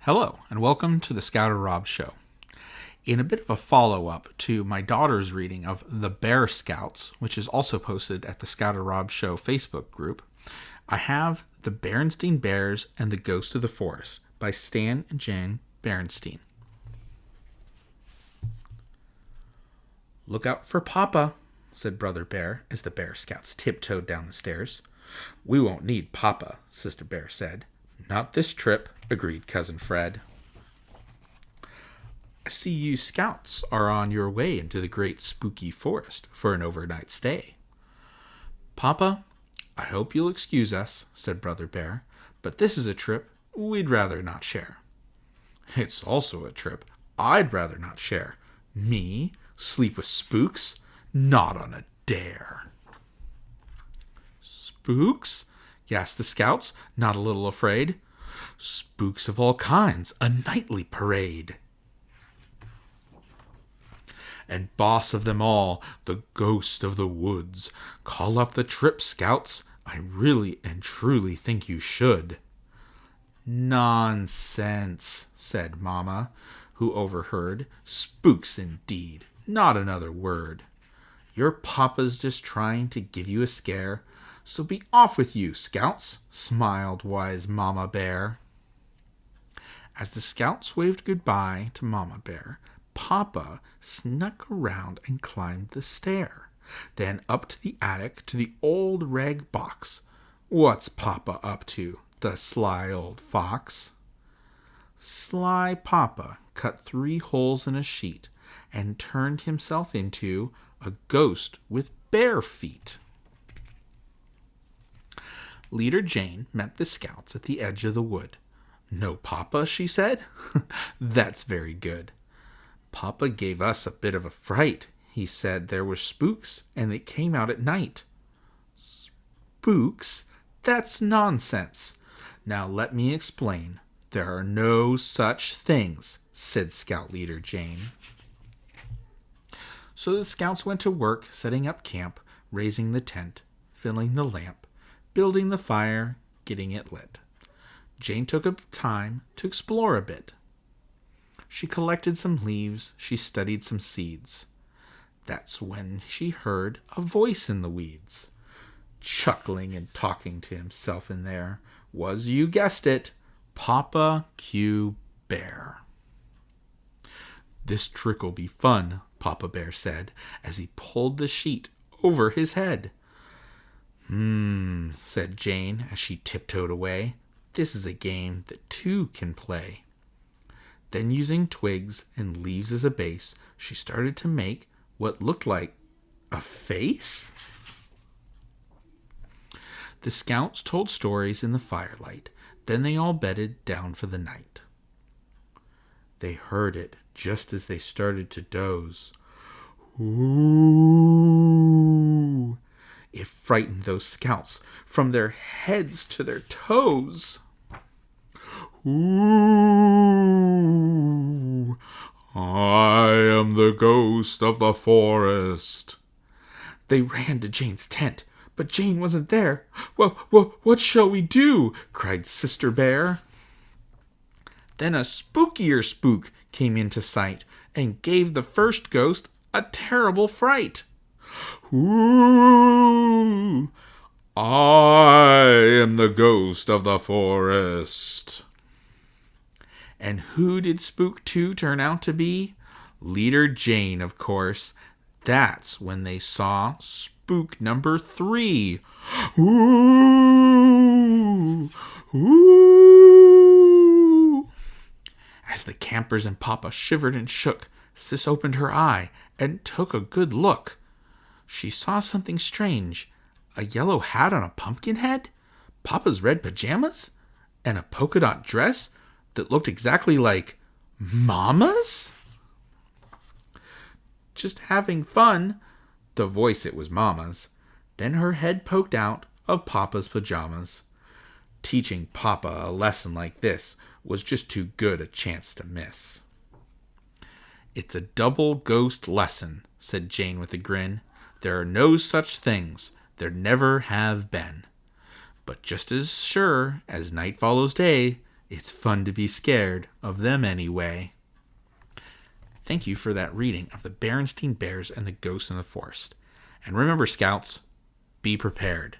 Hello, and welcome to the Scouter Rob Show. In a bit of a follow-up to my daughter's reading of The Bear Scouts, which is also posted at the Scouter Rob Show Facebook group, I have The Berenstain Bears and the Ghost of the Forest by Stan and Jan Berenstain. "Look out for Papa," said Brother Bear as the Bear Scouts tiptoed down the stairs. "We won't need Papa," Sister Bear said. "Not this trip," agreed Cousin Fred. "I see you scouts are on your way into the great spooky forest for an overnight stay." "Papa, I hope you'll excuse us," said Brother Bear, "but this is a trip we'd rather not share." "It's also a trip I'd rather not share. Me sleep with spooks? Not on a dare." "Spooks?" gasped the scouts, not a little afraid. "Spooks of all kinds, a nightly parade. And boss of them all, the ghost of the woods. Call off the trip, scouts. I really and truly think you should." "Nonsense," said Mama, who overheard. "Spooks indeed, not another word. Your papa's just trying to give you a scare, so be off with you, scouts," smiled wise Mama Bear. As the scouts waved goodbye to Mama Bear, Papa snuck around and climbed the stair, then up to the attic to the old rag box. What's Papa up to, the sly old fox? Sly Papa cut 3 holes in a sheet and turned himself into a ghost with bare feet. Leader Jane met the scouts at the edge of the wood. "No Papa," she said. "That's very good. Papa gave us a bit of a fright. He said there were spooks and they came out at night." "Spooks? That's nonsense. Now let me explain. There are no such things," said Scout Leader Jane. So the scouts went to work setting up camp, raising the tent, filling the lamp, building the fire, getting it lit. Jane took up time to explore a bit. She collected some leaves, she studied some seeds. That's when she heard a voice in the weeds. Chuckling and talking to himself in there was, you guessed it, Papa Q. Bear. "This trick'll be fun," Papa Bear said, as he pulled the sheet over his head. Said Jane as she tiptoed away. "This is a game that 2 can play." Then, using twigs and leaves as a base, she started to make what looked like a face. The scouts told stories in the firelight. Then they all bedded down for the night. They heard it just as they started to doze. Ooh! It frightened those scouts from their heads to their toes. "Ooh! I am the ghost of the forest." They ran to Jane's tent, but Jane wasn't there. What shall we do?" cried Sister Bear. Then a spookier spook came into sight and gave the first ghost a terrible fright. "Ooh! I am the ghost of the forest." And who did Spook 2 turn out to be? Leader Jane, of course. That's when they saw Spook number 3. Ooh! Ooh! As the campers and Papa shivered and shook, Sis opened her eye and took a good look. She saw something strange. A yellow hat on a pumpkin head, Papa's red pajamas, and a polka dot dress that looked exactly like Mama's. Just having fun. The voice, it was Mama's. Then her head poked out of Papa's pajamas. Teaching Papa a lesson like this was just too good a chance to miss. "It's a double ghost lesson," said Jane with a grin. "There are no such things. There never have been. But just as sure as night follows day, It's fun to be scared of them anyway. Thank you for that reading of the Berenstain Bears and the Ghost in the Forest. And remember, Scouts, be prepared.